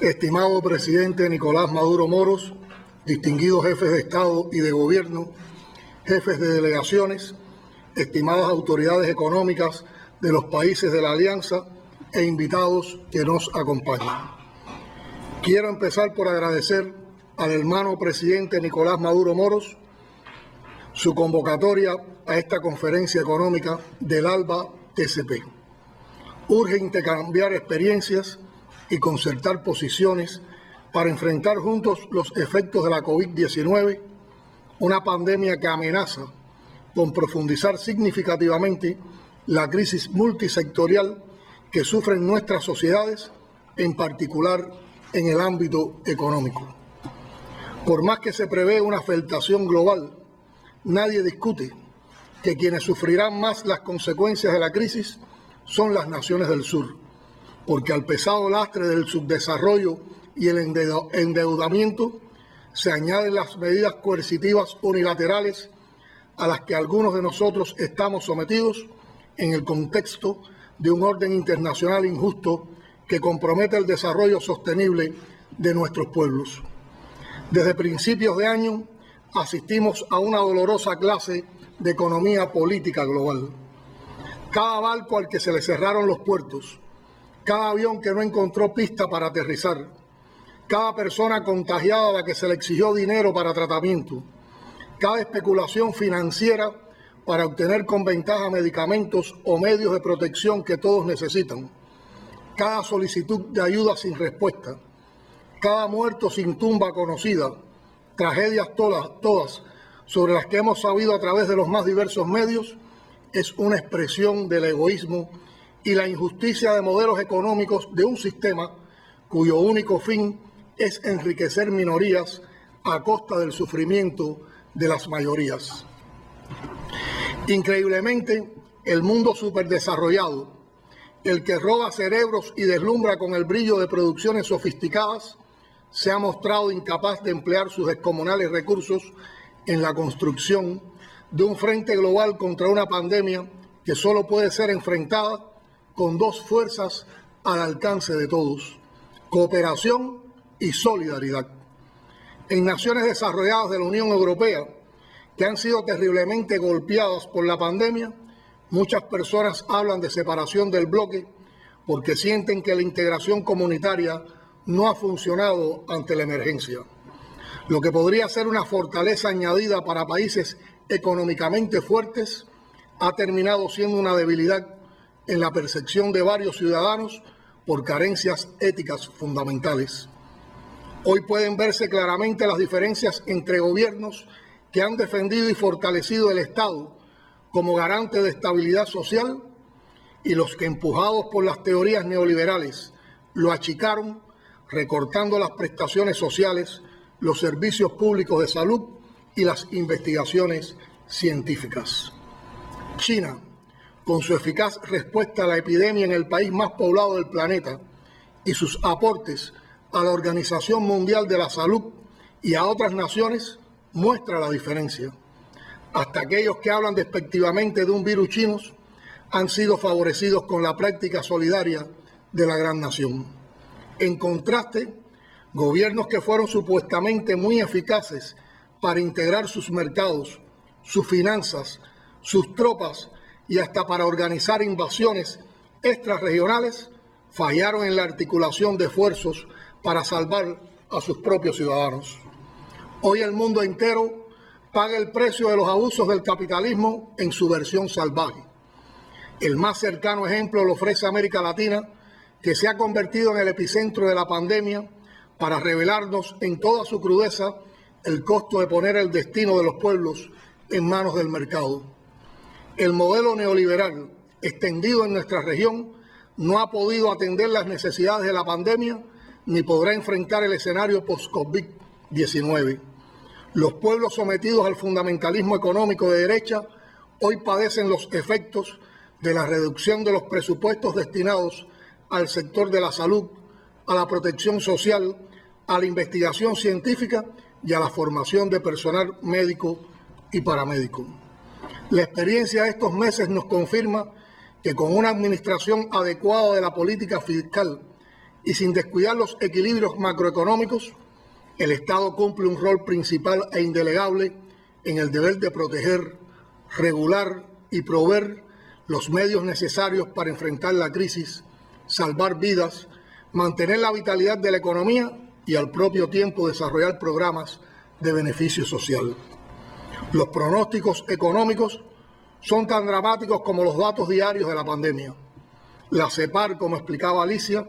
Estimado presidente Nicolás Maduro Moros, distinguidos jefes de Estado y de Gobierno, jefes de delegaciones, estimadas autoridades económicas de los países de la Alianza e invitados que nos acompañan. Quiero empezar por agradecer al hermano presidente Nicolás Maduro Moros su convocatoria a esta conferencia económica del ALBA-TCP. Urge intercambiar experiencias y concertar posiciones para enfrentar juntos los efectos de la COVID-19, una pandemia que amenaza con profundizar significativamente la crisis multisectorial que sufren nuestras sociedades, en particular en el ámbito económico. Por más que se prevé una afectación global, nadie discute que quienes sufrirán más las consecuencias de la crisis son las naciones del sur, porque al pesado lastre del subdesarrollo y el endeudamiento se añaden las medidas coercitivas unilaterales a las que algunos de nosotros estamos sometidos en el contexto de un orden internacional injusto que compromete el desarrollo sostenible de nuestros pueblos. Desde principios de año asistimos a una dolorosa clase de economía política global. Cada barco al que se le cerraron los puertos, cada avión que no encontró pista para aterrizar, cada persona contagiada a la que se le exigió dinero para tratamiento, cada especulación financiera para obtener con ventaja medicamentos o medios de protección que todos necesitan, cada solicitud de ayuda sin respuesta, cada muerto sin tumba conocida, tragedias todas sobre las que hemos sabido a través de los más diversos medios, es una expresión del egoísmo y la injusticia de modelos económicos de un sistema cuyo único fin es enriquecer minorías a costa del sufrimiento de las mayorías. Increíblemente, el mundo superdesarrollado, el que roba cerebros y deslumbra con el brillo de producciones sofisticadas, se ha mostrado incapaz de emplear sus descomunales recursos en la construcción de un frente global contra una pandemia que solo puede ser enfrentada con dos fuerzas al alcance de todos: cooperación y solidaridad. En naciones desarrolladas de la Unión Europea, que han sido terriblemente golpeadas por la pandemia, muchas personas hablan de separación del bloque porque sienten que la integración comunitaria no ha funcionado ante la emergencia. Lo que podría ser una fortaleza añadida para países económicamente fuertes ha terminado siendo una debilidad en la percepción de varios ciudadanos por carencias éticas fundamentales. Hoy pueden verse claramente las diferencias entre gobiernos que han defendido y fortalecido el Estado como garante de estabilidad social y los que, empujados por las teorías neoliberales, lo achicaron, recortando las prestaciones sociales, los servicios públicos de salud y las investigaciones científicas. China, con su eficaz respuesta a la epidemia en el país más poblado del planeta y sus aportes a la Organización Mundial de la Salud y a otras naciones, muestra la diferencia. Hasta aquellos que hablan despectivamente de un virus chino han sido favorecidos con la práctica solidaria de la gran nación. En contraste, gobiernos que fueron supuestamente muy eficaces para integrar sus mercados, sus finanzas, sus tropas y hasta para organizar invasiones extrarregionales, fallaron en la articulación de esfuerzos para salvar a sus propios ciudadanos. Hoy el mundo entero paga el precio de los abusos del capitalismo en su versión salvaje. El más cercano ejemplo lo ofrece América Latina, que se ha convertido en el epicentro de la pandemia para revelarnos en toda su crudeza el costo de poner el destino de los pueblos en manos del mercado. El modelo neoliberal extendido en nuestra región no ha podido atender las necesidades de la pandemia ni podrá enfrentar el escenario post-COVID-19. Los pueblos sometidos al fundamentalismo económico de derecha hoy padecen los efectos de la reducción de los presupuestos destinados al sector de la salud, a la protección social, a la investigación científica y a la formación de personal médico y paramédico. La experiencia de estos meses nos confirma que con una administración adecuada de la política fiscal y sin descuidar los equilibrios macroeconómicos, el Estado cumple un rol principal e indelegable en el deber de proteger, regular y proveer los medios necesarios para enfrentar la crisis, salvar vidas, mantener la vitalidad de la economía y al propio tiempo desarrollar programas de beneficio social. Los pronósticos económicos son tan dramáticos como los datos diarios de la pandemia. La CEPAR, como explicaba Alicia,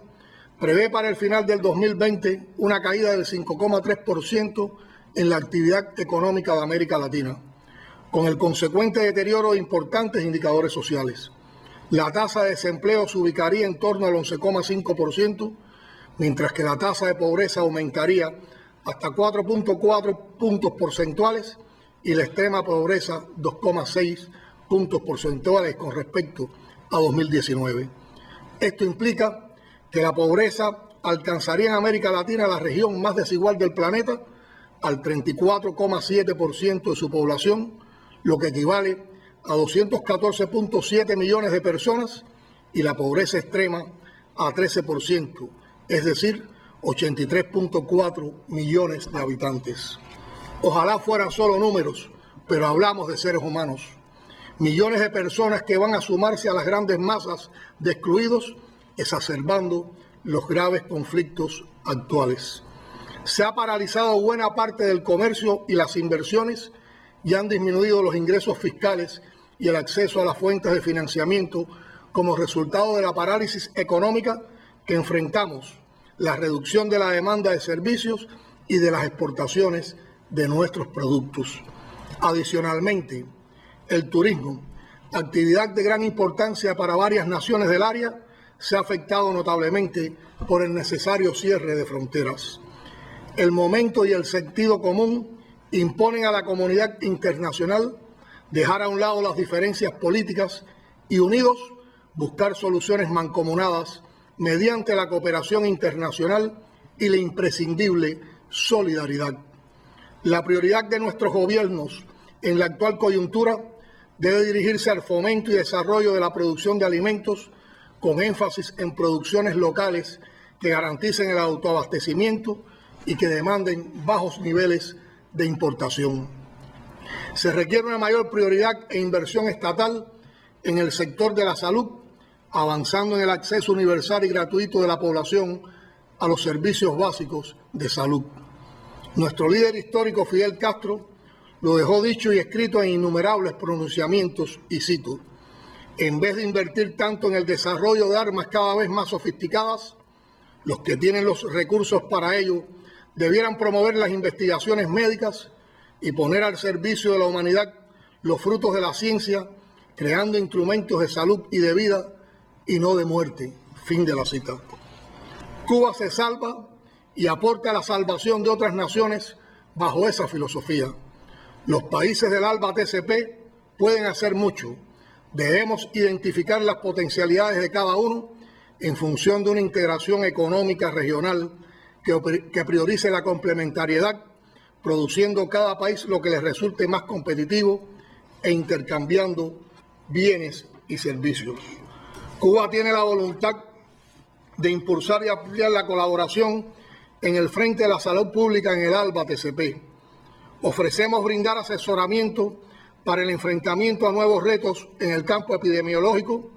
prevé para el final del 2020 una caída del 5,3% en la actividad económica de América Latina, con el consecuente deterioro de importantes indicadores sociales. La tasa de desempleo se ubicaría en torno al 11,5%, mientras que la tasa de pobreza aumentaría hasta 4,4 puntos porcentuales y la extrema pobreza 2,6 puntos porcentuales con respecto a 2019. Esto implica que la pobreza alcanzaría en América Latina la región más desigual del planeta al 34,7% de su población, lo que equivale a 214,7 millones de personas, y la pobreza extrema a 13%, es decir, 83,4 millones de habitantes. Ojalá fueran solo números, pero hablamos de seres humanos. Millones de personas que van a sumarse a las grandes masas de excluidos, exacerbando los graves conflictos actuales. Se ha paralizado buena parte del comercio y las inversiones y han disminuido los ingresos fiscales y el acceso a las fuentes de financiamiento como resultado de la parálisis económica que enfrentamos, la reducción de la demanda de servicios y de las exportaciones de nuestros productos. Adicionalmente, el turismo, actividad de gran importancia para varias naciones del área, se ha afectado notablemente por el necesario cierre de fronteras. El momento y el sentido común imponen a la comunidad internacional dejar a un lado las diferencias políticas y unidos buscar soluciones mancomunadas mediante la cooperación internacional y la imprescindible solidaridad. La prioridad de nuestros gobiernos en la actual coyuntura debe dirigirse al fomento y desarrollo de la producción de alimentos con énfasis en producciones locales que garanticen el autoabastecimiento y que demanden bajos niveles de importación. Se requiere una mayor prioridad e inversión estatal en el sector de la salud, avanzando en el acceso universal y gratuito de la población a los servicios básicos de salud. Nuestro líder histórico, Fidel Castro, lo dejó dicho y escrito en innumerables pronunciamientos, y cito: en vez de invertir tanto en el desarrollo de armas cada vez más sofisticadas, los que tienen los recursos para ello debieran promover las investigaciones médicas y poner al servicio de la humanidad los frutos de la ciencia, creando instrumentos de salud y de vida y no de muerte. Fin de la cita. Cuba se salva y aporta a la salvación de otras naciones bajo esa filosofía. Los países del ALBA TCP pueden hacer mucho. Debemos identificar las potencialidades de cada uno en función de una integración económica regional que priorice la complementariedad, produciendo cada país lo que les resulte más competitivo e intercambiando bienes y servicios. Cuba tiene la voluntad de impulsar y ampliar la colaboración en el frente de la salud pública en el ALBA TCP. Ofrecemos brindar asesoramiento para el enfrentamiento a nuevos retos en el campo epidemiológico,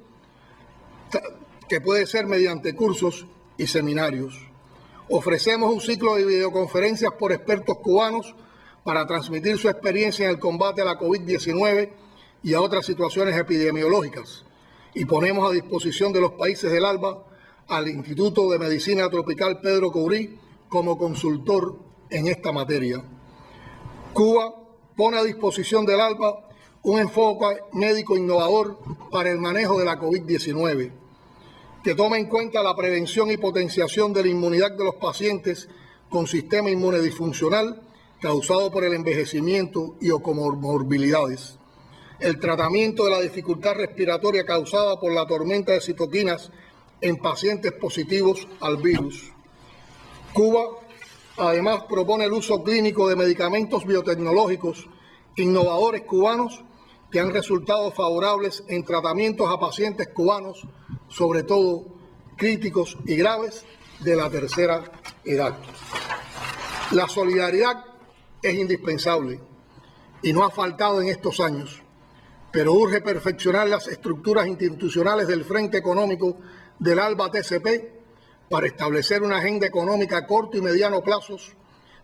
que puede ser mediante cursos y seminarios. Ofrecemos un ciclo de videoconferencias por expertos cubanos para transmitir su experiencia en el combate a la COVID-19 y a otras situaciones epidemiológicas. Y ponemos a disposición de los países del ALBA al Instituto de Medicina Tropical Pedro Curí como consultor en esta materia. Cuba pone a disposición del ALBA un enfoque médico innovador para el manejo de la COVID-19, que toma en cuenta la prevención y potenciación de la inmunidad de los pacientes con sistema inmune disfuncional causado por el envejecimiento y o comorbilidades, el tratamiento de la dificultad respiratoria causada por la tormenta de citoquinas en pacientes positivos al virus. Cuba además propone el uso clínico de medicamentos biotecnológicos innovadores cubanos que han resultado favorables en tratamientos a pacientes cubanos, sobre todo críticos y graves, de la tercera edad. La solidaridad es indispensable y no ha faltado en estos años, pero urge perfeccionar las estructuras institucionales del Frente Económico del ALBA-TCP para establecer una agenda económica a corto y mediano plazos,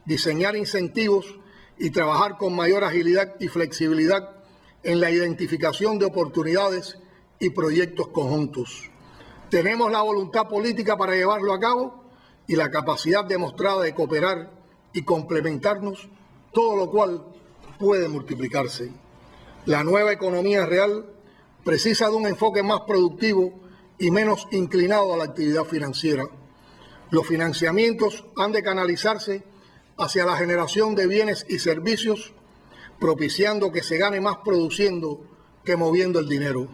diseñar incentivos y trabajar con mayor agilidad y flexibilidad en la identificación de oportunidades y proyectos conjuntos. Tenemos la voluntad política para llevarlo a cabo y la capacidad demostrada de cooperar y complementarnos, todo lo cual puede multiplicarse. La nueva economía real precisa de un enfoque más productivo y menos inclinado a la actividad financiera. Los financiamientos han de canalizarse hacia la generación de bienes y servicios, propiciando que se gane más produciendo que moviendo el dinero.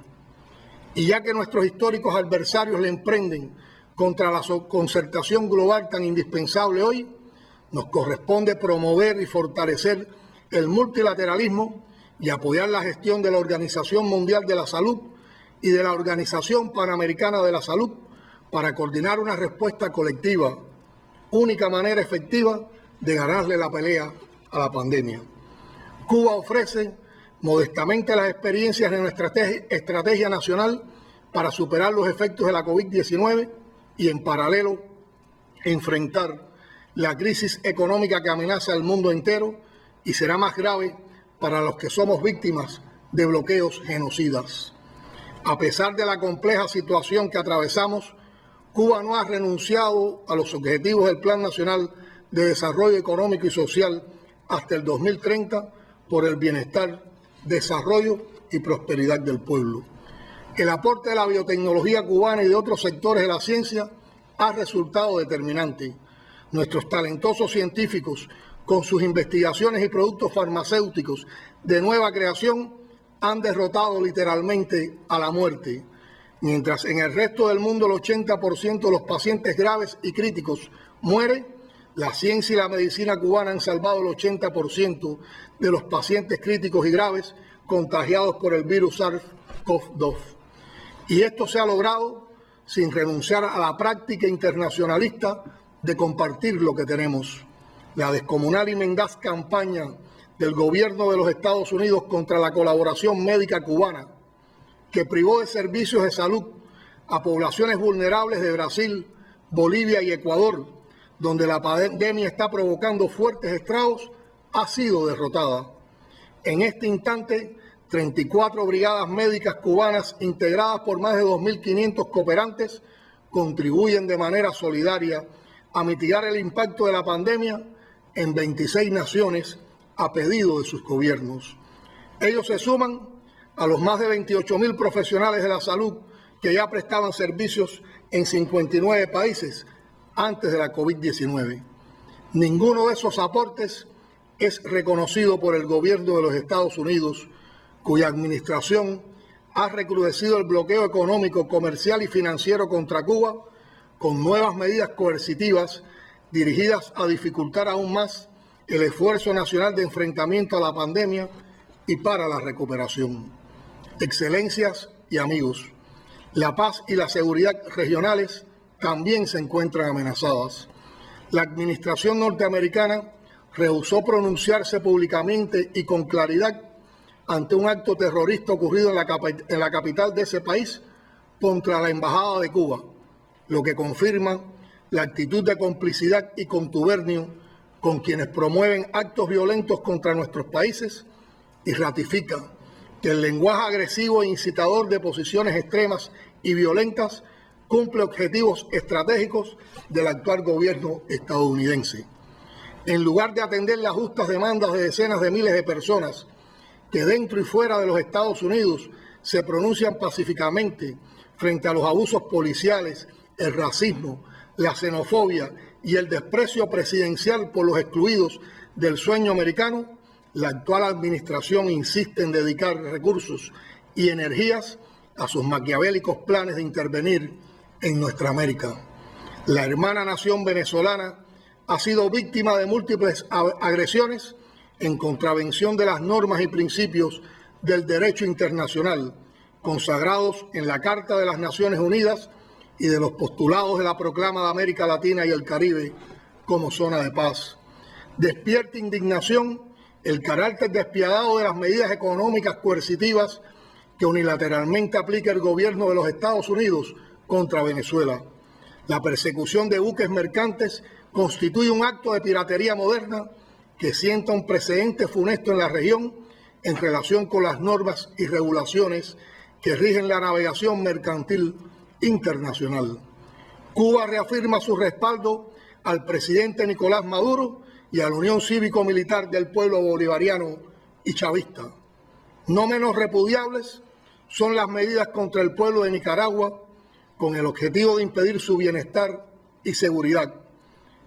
Y ya que nuestros históricos adversarios le emprenden contra la concertación global tan indispensable hoy, nos corresponde promover y fortalecer el multilateralismo y apoyar la gestión de la Organización Mundial de la Salud y de la Organización Panamericana de la Salud para coordinar una respuesta colectiva, única manera efectiva de ganarle la pelea a la pandemia. Cuba ofrece modestamente las experiencias de nuestra estrategia nacional para superar los efectos de la COVID-19 y en paralelo enfrentar la crisis económica que amenaza al mundo entero y será más grave para los que somos víctimas de bloqueos genocidas. A pesar de la compleja situación que atravesamos, Cuba no ha renunciado a los objetivos del Plan Nacional de Desarrollo Económico y Social hasta el 2030 por el bienestar, desarrollo y prosperidad del pueblo. El aporte de la biotecnología cubana y de otros sectores de la ciencia ha resultado determinante. Nuestros talentosos científicos, con sus investigaciones y productos farmacéuticos de nueva creación, han derrotado literalmente a la muerte. Mientras en el resto del mundo el 80% de los pacientes graves y críticos muere, la ciencia y la medicina cubana han salvado el 80% de los pacientes críticos y graves contagiados por el virus SARS-CoV-2. Y esto se ha logrado sin renunciar a la práctica internacionalista de compartir lo que tenemos. La descomunal y mendaz campaña del gobierno de los Estados Unidos contra la colaboración médica cubana, que privó de servicios de salud a poblaciones vulnerables de Brasil, Bolivia y Ecuador, donde la pandemia está provocando fuertes estragos, ha sido derrotada. En este instante, 34 brigadas médicas cubanas integradas por más de 2.500 cooperantes contribuyen de manera solidaria a mitigar el impacto de la pandemia en 26 naciones a pedido de sus gobiernos. Ellos se suman a los más de 28.000 profesionales de la salud que ya prestaban servicios en 59 países antes de la COVID-19. Ninguno de esos aportes es reconocido por el gobierno de los Estados Unidos, cuya administración ha recrudecido el bloqueo económico, comercial y financiero contra Cuba con nuevas medidas coercitivas dirigidas a dificultar aún más el esfuerzo nacional de enfrentamiento a la pandemia y para la recuperación. Excelencias y amigos, la paz y la seguridad regionales también se encuentran amenazadas. La administración norteamericana rehusó pronunciarse públicamente y con claridad ante un acto terrorista ocurrido en la capital de ese país contra la Embajada de Cuba, lo que confirma la actitud de complicidad y contubernio con quienes promueven actos violentos contra nuestros países y ratifica que el lenguaje agresivo e incitador de posiciones extremas y violentas cumple objetivos estratégicos del actual gobierno estadounidense. En lugar de atender las justas demandas de decenas de miles de personas que dentro y fuera de los Estados Unidos se pronuncian pacíficamente frente a los abusos policiales, el racismo, la xenofobia y el desprecio presidencial por los excluidos del sueño americano, la actual administración insiste en dedicar recursos y energías a sus maquiavélicos planes de intervenir en nuestra América. La hermana nación venezolana ha sido víctima de múltiples agresiones en contravención de las normas y principios del derecho internacional consagrados en la Carta de las Naciones Unidas y de los postulados de la proclama de América Latina y el Caribe como zona de paz. Despierta indignación el carácter despiadado de las medidas económicas coercitivas que unilateralmente aplica el gobierno de los Estados Unidos contra Venezuela. La persecución de buques mercantes constituye un acto de piratería moderna que sienta un precedente funesto en la región en relación con las normas y regulaciones que rigen la navegación mercantil internacional. Cuba reafirma su respaldo al presidente Nicolás Maduro y a la Unión Cívico-Militar del Pueblo Bolivariano y Chavista. No menos repudiables son las medidas contra el pueblo de Nicaragua con el objetivo de impedir su bienestar y seguridad.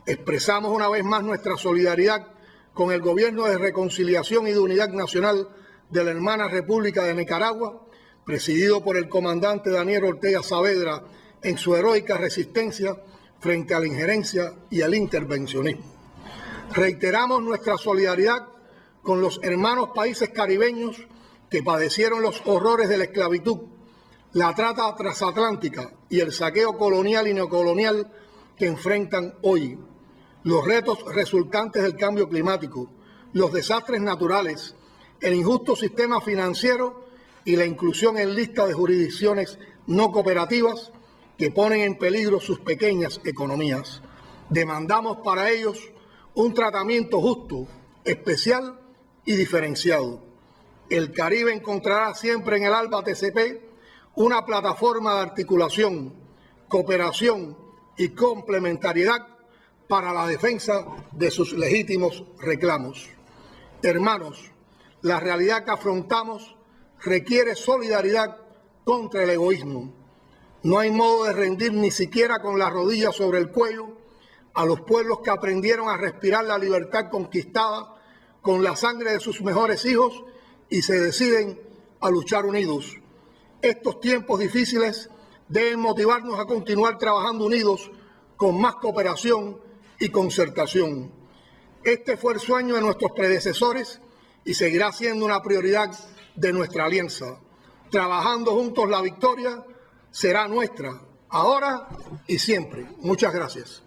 Expresamos una vez más nuestra solidaridad con el Gobierno de Reconciliación y de Unidad Nacional de la hermana República de Nicaragua, presidido por el comandante Daniel Ortega Saavedra en su heroica resistencia frente a la injerencia y al intervencionismo. Reiteramos nuestra solidaridad con los hermanos países caribeños que padecieron los horrores de la esclavitud, la trata transatlántica y el saqueo colonial y neocolonial que enfrentan hoy, los retos resultantes del cambio climático, los desastres naturales, el injusto sistema financiero y la inclusión en lista de jurisdicciones no cooperativas que ponen en peligro sus pequeñas economías. Demandamos para ellos un tratamiento justo, especial y diferenciado. El Caribe encontrará siempre en el ALBA TCP una plataforma de articulación, cooperación y complementariedad para la defensa de sus legítimos reclamos. Hermanos, la realidad que afrontamos requiere solidaridad contra el egoísmo. No hay modo de rendir ni siquiera con las rodillas sobre el cuello a los pueblos que aprendieron a respirar la libertad conquistada con la sangre de sus mejores hijos y se deciden a luchar unidos. Estos tiempos difíciles deben motivarnos a continuar trabajando unidos con más cooperación y concertación. Este fue el sueño de nuestros predecesores y seguirá siendo una prioridad de nuestra alianza. Trabajando juntos la victoria será nuestra, ahora y siempre. Muchas gracias.